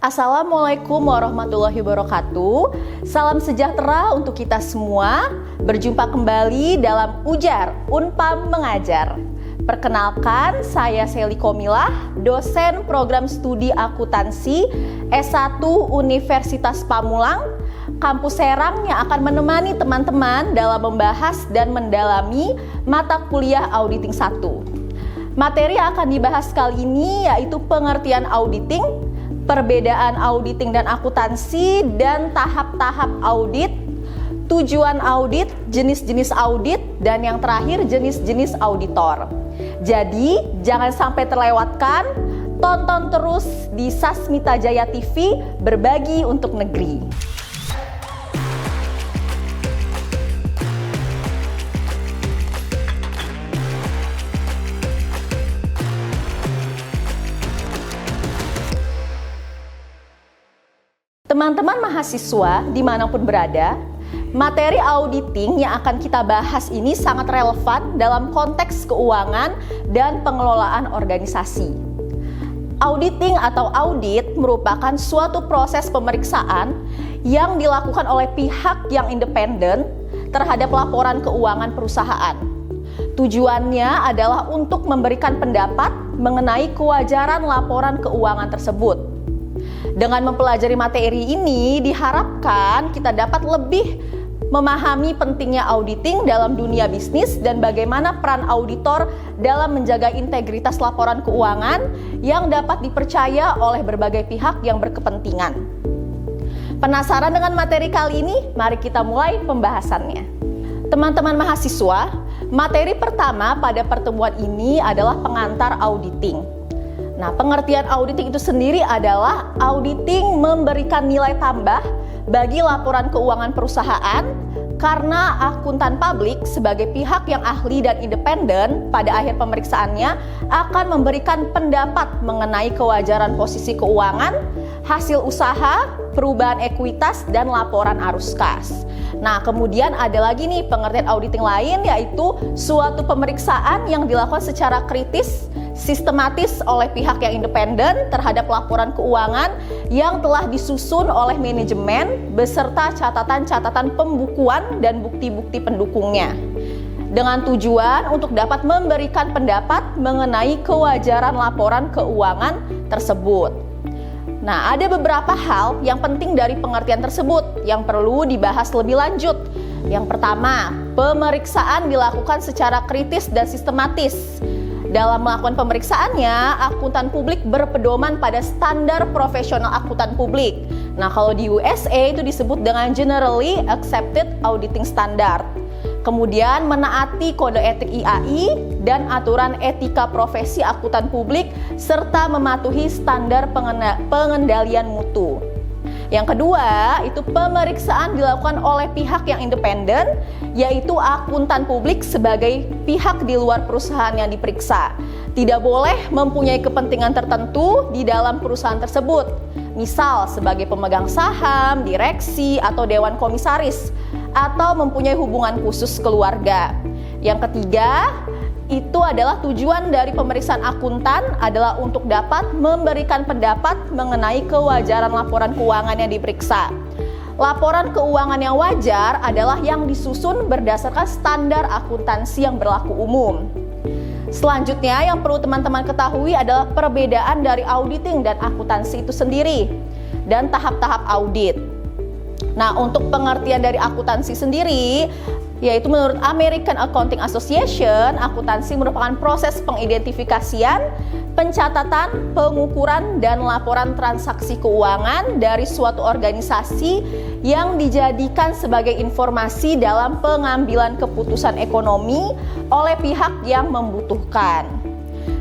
Assalamualaikum warahmatullahi wabarakatuh. Salam sejahtera untuk kita semua. Berjumpa kembali dalam Ujar Unpam Mengajar. Perkenalkan, saya Sally Komilah, dosen program studi akuntansi S1 Universitas Pamulang, Kampus Serang, yang akan menemani teman-teman dalam membahas dan mendalami mata kuliah Auditing 1. Materi yang akan dibahas kali ini yaitu pengertian auditing, perbedaan auditing dan akuntansi, dan tahap-tahap audit, tujuan audit, jenis-jenis audit, dan yang terakhir jenis-jenis auditor. Jadi jangan sampai terlewatkan, tonton terus di Sasmita Jaya TV, berbagi untuk negeri. Teman-teman mahasiswa dimanapun berada, materi auditing yang akan kita bahas ini sangat relevan dalam konteks keuangan dan pengelolaan organisasi. Auditing atau audit merupakan suatu proses pemeriksaan yang dilakukan oleh pihak yang independen terhadap laporan keuangan perusahaan. Tujuannya adalah untuk memberikan pendapat mengenai kewajaran laporan keuangan tersebut. Dengan mempelajari materi ini, diharapkan kita dapat lebih memahami pentingnya auditing dalam dunia bisnis dan bagaimana peran auditor dalam menjaga integritas laporan keuangan yang dapat dipercaya oleh berbagai pihak yang berkepentingan. Penasaran dengan materi kali ini? Mari kita mulai pembahasannya. Teman-teman mahasiswa, materi pertama pada pertemuan ini adalah pengantar auditing. Nah, pengertian auditing itu sendiri adalah auditing memberikan nilai tambah bagi laporan keuangan perusahaan karena akuntan publik sebagai pihak yang ahli dan independen pada akhir pemeriksaannya akan memberikan pendapat mengenai kewajaran posisi keuangan, hasil usaha, perubahan ekuitas, dan laporan arus kas. Nah, kemudian ada lagi nih pengertian auditing lain, yaitu suatu pemeriksaan yang dilakukan secara kritis, sistematis oleh pihak yang independen terhadap laporan keuangan yang telah disusun oleh manajemen beserta catatan-catatan pembukuan dan bukti-bukti pendukungnya, dengan tujuan untuk dapat memberikan pendapat mengenai kewajaran laporan keuangan tersebut. Nah, ada beberapa hal yang penting dari pengertian tersebut yang perlu dibahas lebih lanjut. Yang pertama, pemeriksaan dilakukan secara kritis dan sistematis. Dalam melakukan pemeriksaannya, akuntan publik berpedoman pada standar profesional akuntan publik. Nah, kalau di USA itu disebut dengan Generally Accepted Auditing Standard. Kemudian menaati kode etik IAI dan aturan etika profesi akuntan publik serta mematuhi standar pengendalian mutu. Yang kedua, itu pemeriksaan dilakukan oleh pihak yang independen, yaitu akuntan publik sebagai pihak di luar perusahaan yang diperiksa. Tidak boleh mempunyai kepentingan tertentu di dalam perusahaan tersebut, misal sebagai pemegang saham, direksi, atau dewan komisaris, atau mempunyai hubungan khusus keluarga. Yang ketiga, itu adalah tujuan dari pemeriksaan akuntan adalah untuk dapat memberikan pendapat mengenai kewajaran laporan keuangan yang diperiksa. Laporan keuangan yang wajar adalah yang disusun berdasarkan standar akuntansi yang berlaku umum. Selanjutnya yang perlu teman-teman ketahui adalah perbedaan dari auditing dan akuntansi itu sendiri dan tahap-tahap audit. Nah, untuk pengertian dari akuntansi sendiri, yaitu menurut American Accounting Association, akuntansi merupakan proses pengidentifikasian, pencatatan, pengukuran, dan laporan transaksi keuangan dari suatu organisasi yang dijadikan sebagai informasi dalam pengambilan keputusan ekonomi oleh pihak yang membutuhkan.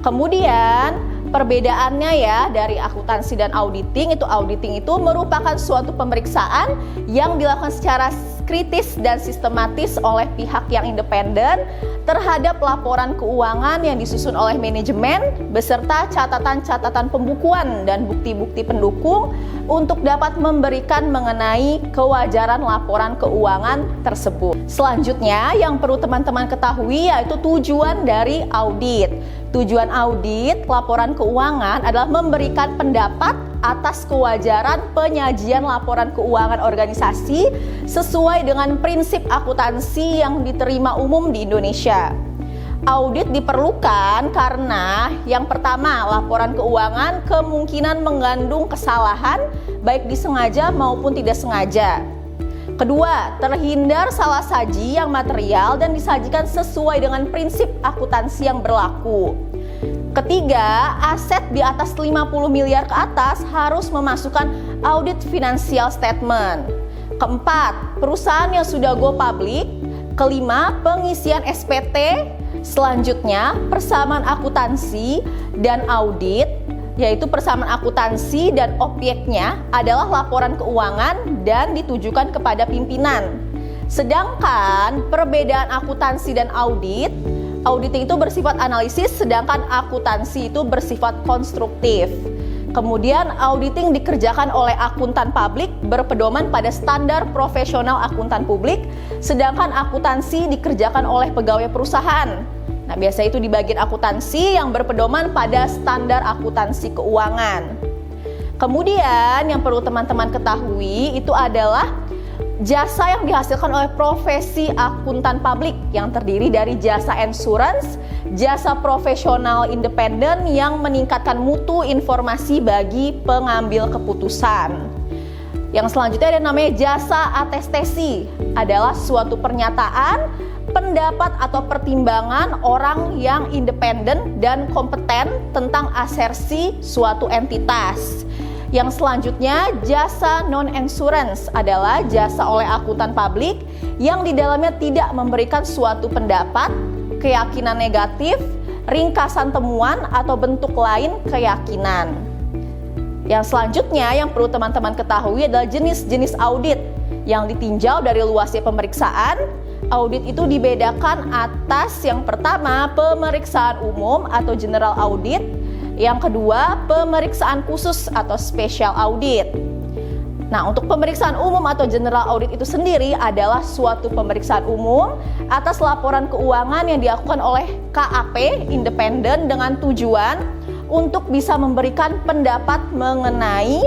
Kemudian, perbedaannya ya dari akuntansi dan auditing itu merupakan suatu pemeriksaan yang dilakukan secara kritis dan sistematis oleh pihak yang independen terhadap laporan keuangan yang disusun oleh manajemen beserta catatan-catatan pembukuan dan bukti-bukti pendukung untuk dapat memberikan mengenai kewajaran laporan keuangan tersebut. Selanjutnya yang perlu teman-teman ketahui yaitu tujuan dari audit. Tujuan audit laporan keuangan adalah memberikan pendapat atas kewajaran penyajian laporan keuangan organisasi sesuai dengan prinsip akuntansi yang diterima umum di Indonesia. Audit diperlukan karena yang pertama, laporan keuangan kemungkinan mengandung kesalahan baik disengaja maupun tidak sengaja. Kedua, terhindar salah saji yang material dan disajikan sesuai dengan prinsip akuntansi yang berlaku. Ketiga, aset di atas 50 miliar ke atas harus memasukkan audit financial statement. Keempat, perusahaan yang sudah go public. Kelima, pengisian SPT. Selanjutnya, persamaan akuntansi dan audit, yaitu persamaan akuntansi dan objeknya adalah laporan keuangan dan ditujukan kepada pimpinan. Sedangkan perbedaan akuntansi dan auditing itu bersifat analisis, sedangkan akuntansi itu bersifat konstruktif. Kemudian auditing dikerjakan oleh akuntan publik berpedoman pada standar profesional akuntan publik, sedangkan akuntansi dikerjakan oleh pegawai perusahaan. Nah, biasa itu di bagian akuntansi yang berpedoman pada standar akuntansi keuangan. Kemudian yang perlu teman-teman ketahui itu adalah jasa yang dihasilkan oleh profesi akuntan publik yang terdiri dari jasa insurance, jasa profesional independen yang meningkatkan mutu informasi bagi pengambil keputusan. Yang selanjutnya ada namanya jasa atestasi, adalah suatu pernyataan, pendapat atau pertimbangan orang yang independen dan kompeten tentang asersi suatu entitas. Yang selanjutnya, jasa non-insurance adalah jasa oleh akuntan publik yang di dalamnya tidak memberikan suatu pendapat, keyakinan negatif, ringkasan temuan, atau bentuk lain keyakinan. Yang selanjutnya yang perlu teman-teman ketahui adalah jenis-jenis audit yang ditinjau dari luasnya pemeriksaan. Audit itu dibedakan atas yang pertama, pemeriksaan umum atau general audit. Yang kedua, pemeriksaan khusus atau special audit. Nah, untuk pemeriksaan umum atau general audit itu sendiri adalah suatu pemeriksaan umum atas laporan keuangan yang dilakukan oleh KAP independen dengan tujuan untuk bisa memberikan pendapat mengenai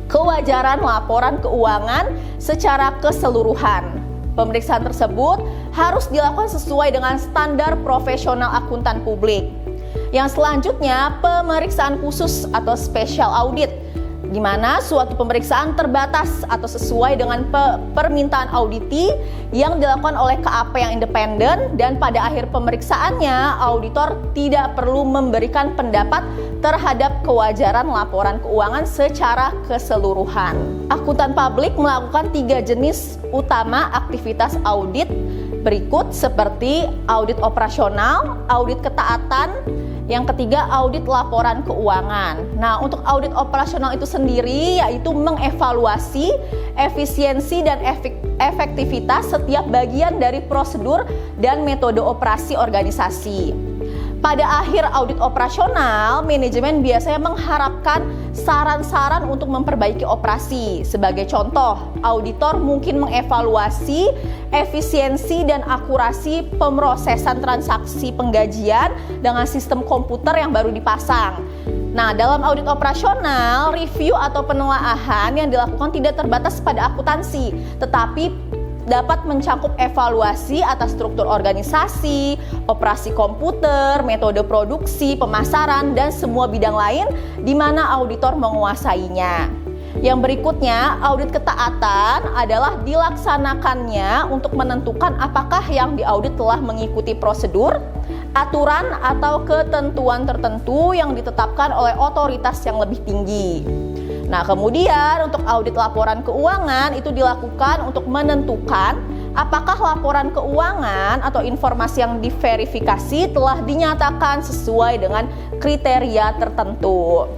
kewajaran laporan keuangan secara keseluruhan. Pemeriksaan tersebut harus dilakukan sesuai dengan standar profesional akuntan publik. Yang selanjutnya, pemeriksaan khusus atau special audit, di mana suatu pemeriksaan terbatas atau sesuai dengan permintaan auditi yang dilakukan oleh KAP yang independen, dan pada akhir pemeriksaannya auditor tidak perlu memberikan pendapat terhadap kewajaran laporan keuangan secara keseluruhan. Akuntan publik melakukan 3 jenis utama aktivitas audit berikut, seperti audit operasional, audit ketaatan, yang ketiga audit laporan keuangan. Nah, untuk audit operasional itu sendiri yaitu mengevaluasi efisiensi dan efektivitas setiap bagian dari prosedur dan metode operasi organisasi. Pada akhir audit operasional, manajemen biasanya mengharapkan saran-saran untuk memperbaiki operasi. Sebagai contoh, auditor mungkin mengevaluasi efisiensi dan akurasi pemrosesan transaksi penggajian dengan sistem komputer yang baru dipasang. Nah, dalam audit operasional, review atau penelaahan yang dilakukan tidak terbatas pada akuntansi, tetapi dapat mencakup evaluasi atas struktur organisasi, operasi komputer, metode produksi, pemasaran, dan semua bidang lain di mana auditor menguasainya. Yang berikutnya, audit ketaatan adalah dilaksanakannya untuk menentukan apakah yang diaudit telah mengikuti prosedur, aturan, atau ketentuan tertentu yang ditetapkan oleh otoritas yang lebih tinggi. Nah, kemudian untuk audit laporan keuangan itu dilakukan untuk menentukan apakah laporan keuangan atau informasi yang diverifikasi telah dinyatakan sesuai dengan kriteria tertentu.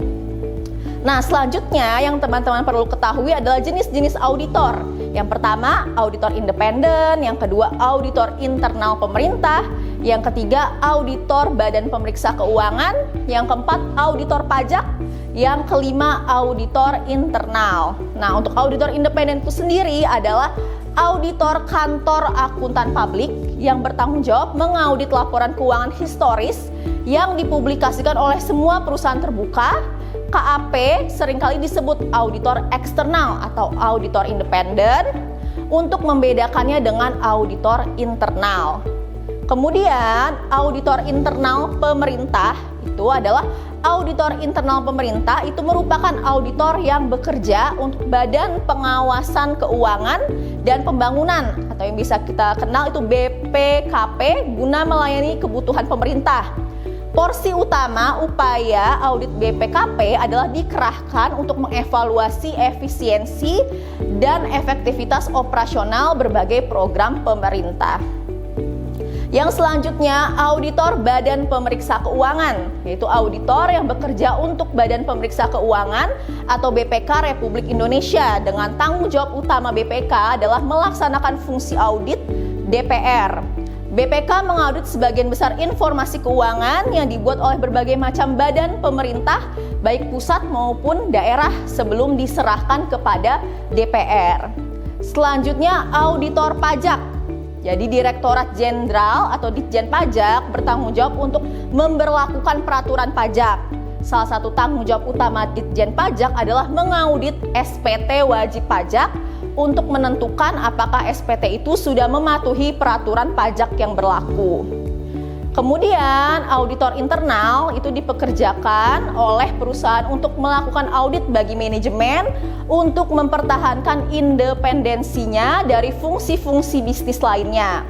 Nah, selanjutnya yang teman-teman perlu ketahui adalah jenis-jenis auditor. Yang pertama, auditor independen, yang kedua, auditor internal pemerintah, yang ketiga, auditor badan pemeriksa keuangan, yang keempat, auditor pajak, yang kelima, auditor internal. Nah, untuk auditor independen itu sendiri adalah auditor kantor akuntan publik yang bertanggung jawab mengaudit laporan keuangan historis yang dipublikasikan oleh semua perusahaan terbuka, KAP seringkali disebut auditor eksternal atau auditor independen untuk membedakannya dengan auditor internal. Kemudian auditor internal pemerintah itu adalah auditor internal pemerintah itu merupakan auditor yang bekerja untuk Badan Pengawasan Keuangan dan Pembangunan atau yang bisa kita kenal itu BPKP guna melayani kebutuhan pemerintah. Porsi utama upaya audit BPKP adalah dikerahkan untuk mengevaluasi efisiensi dan efektivitas operasional berbagai program pemerintah. Yang selanjutnya, auditor Badan Pemeriksa Keuangan, yaitu auditor yang bekerja untuk Badan Pemeriksa Keuangan atau BPK Republik Indonesia dengan tanggung jawab utama BPK adalah melaksanakan fungsi audit DPR. BPK mengaudit sebagian besar informasi keuangan yang dibuat oleh berbagai macam badan pemerintah, baik pusat maupun daerah sebelum diserahkan kepada DPR. Selanjutnya, auditor pajak. Jadi Direktorat Jenderal atau Ditjen Pajak bertanggung jawab untuk memberlakukan peraturan pajak. Salah satu tanggung jawab utama Ditjen Pajak adalah mengaudit SPT wajib pajak untuk menentukan apakah SPT itu sudah mematuhi peraturan pajak yang berlaku. Kemudian auditor internal itu dipekerjakan oleh perusahaan untuk melakukan audit bagi manajemen untuk mempertahankan independensinya dari fungsi-fungsi bisnis lainnya.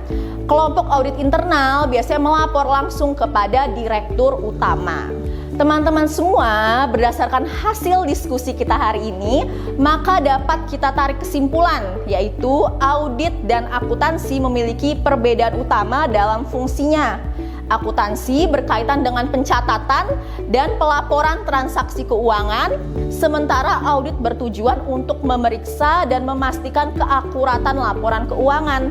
Kelompok audit internal biasanya melapor langsung kepada direktur utama. Teman-teman semua, berdasarkan hasil diskusi kita hari ini, maka dapat kita tarik kesimpulan, yaitu audit dan akuntansi memiliki perbedaan utama dalam fungsinya. Akuntansi berkaitan dengan pencatatan dan pelaporan transaksi keuangan, sementara audit bertujuan untuk memeriksa dan memastikan keakuratan laporan keuangan.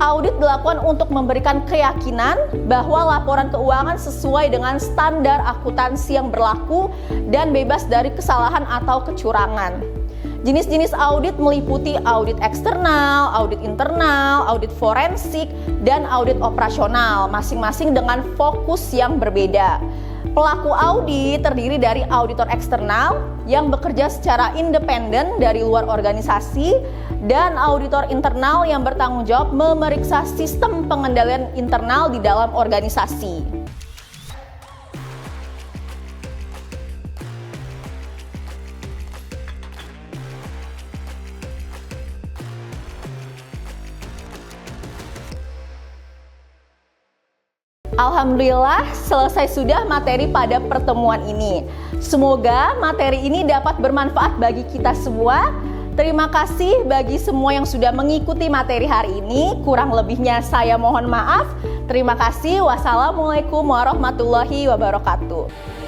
Audit dilakukan untuk memberikan keyakinan bahwa laporan keuangan sesuai dengan standar akuntansi yang berlaku dan bebas dari kesalahan atau kecurangan. Jenis-jenis audit meliputi audit eksternal, audit internal, audit forensik, dan audit operasional, masing-masing dengan fokus yang berbeda. Pelaku audit terdiri dari auditor eksternal yang bekerja secara independen dari luar organisasi dan auditor internal yang bertanggung jawab memeriksa sistem pengendalian internal di dalam organisasi. Alhamdulillah, selesai sudah materi pada pertemuan ini. Semoga materi ini dapat bermanfaat bagi kita semua. Terima kasih bagi semua yang sudah mengikuti materi hari ini. Kurang lebihnya saya mohon maaf. Terima kasih. Wassalamualaikum warahmatullahi wabarakatuh.